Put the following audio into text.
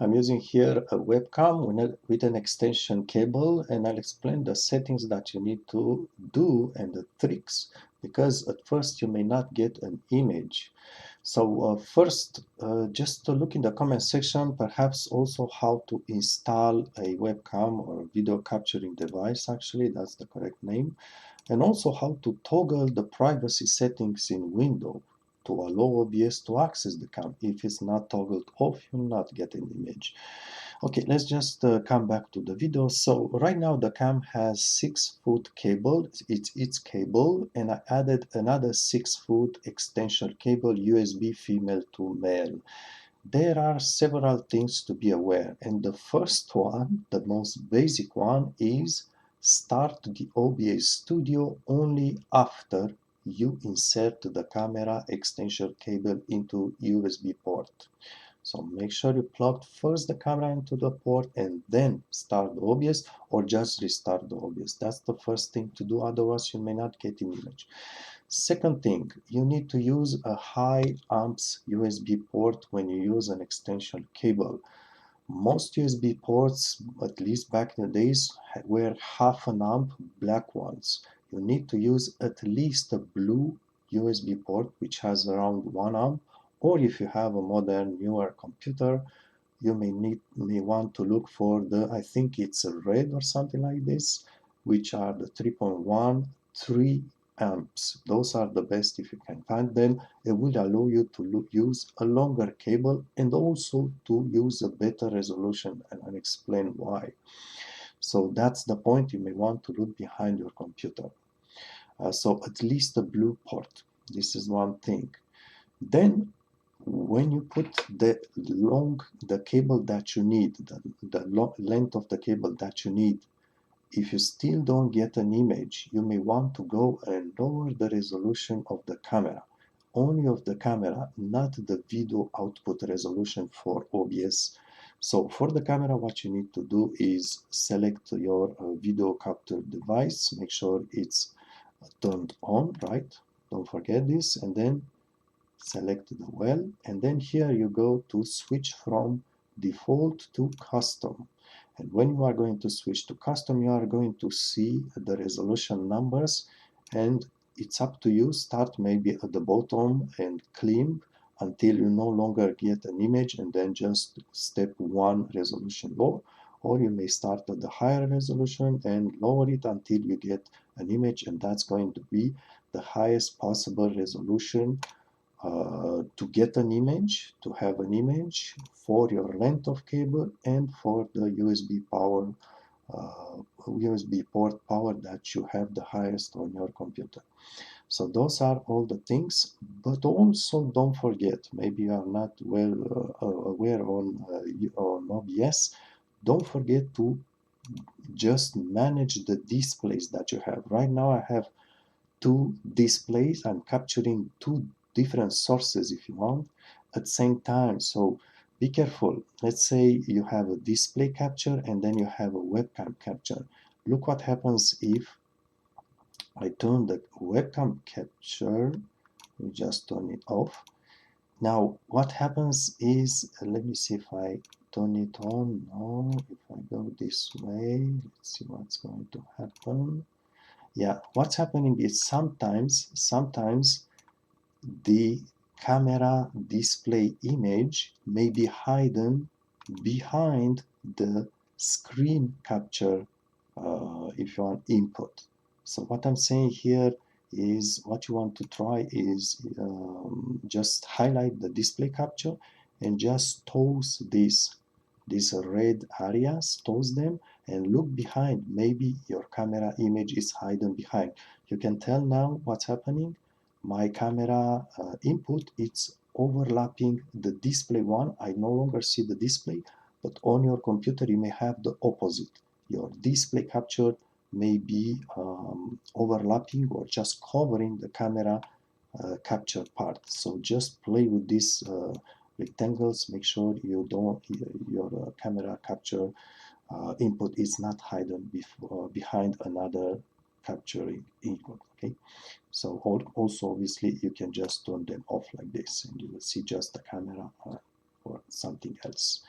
I'm using here a webcam with an extension cable, and I'll explain the settings that you need to do and the tricks, because at first you may not get an image. So first, just to look in the comment section, perhaps also how to install a webcam or video capturing device. Actually, that's the correct name. And also how to toggle the privacy settings in Windows to allow OBS to access the cam. If it's not toggled off, you'll not get an image. Okay, let's just come back to the video. So right now the cam has 6-foot cable. It's its cable, and I added another 6-foot extension cable, USB female to male. There are several things to be aware, and the first one, the most basic one, is start the OBS Studio only after you insert the camera extension cable into USB port. So make sure you plug first the camera into the port and then start the OBS, or just restart the OBS. That's the first thing to do, otherwise you may not get an image. Second thing, you need to use a high amps USB port when you use an extension cable. Most USB ports, at least back in the days, were half an amp, black ones. You need to use at least a blue USB port, which has around 1 amp, or if you have a modern, newer computer, you may want to look for the, I think it's a red or something like this, which are the 3.1, 3 amps. Those are the best if you can find them. It will allow you to use a longer cable and also to use a better resolution, and I'll explain why. So that's the point. You may want to look behind your computer. So at least a blue port. This is one thing. Then when you put the cable that you need, the length of the cable that you need, if you still don't get an image, you may want to go and lower the resolution of the camera. Only of the camera, not the video output resolution for OBS. So for the camera, what you need to do is select your video capture device, make sure it's turned on, right? Don't forget this, and then select the well, and then here you go to switch from default to custom. And when you are going to switch to custom, you are going to see the resolution numbers, and it's up to you. Start maybe at the bottom and climb until you no longer get an image, and then just step 1 resolution low, or you may start at the higher resolution and lower it until you get an image, and that's going to be the highest possible resolution to get an image, to have an image for your length of cable and for the USB power, USB port power that you have the highest on your computer. So those are all the things, but also don't forget, maybe you are not well aware on OBS, don't forget to just manage the displays that you have. Right now I have 2 displays. I'm capturing 2 different sources, if you want, at the same time. So be careful. Let's say you have a display capture and then you have a webcam capture. Look what happens if I turn the webcam capture. We just turn it off. Now what happens is, let me see if I turn it on. No, if I go this way, let's see what's going to happen. Yeah, what's happening is sometimes the camera display image may be hidden behind the screen capture, if you want input. So what I'm saying here is, what you want to try is just highlight the display capture and just toss these red areas, toss them, and look behind. Maybe your camera image is hidden behind. You can tell now what's happening. My camera input, it's overlapping the display one. I no longer see the display, but on your computer you may have the opposite. Your display capture may be overlapping or just covering the camera capture part. So just play with these rectangles. Make sure you don't your camera capture input is not hidden behind another capturing input. Okay, so also obviously you can just turn them off like this, and you will see just the camera or something else.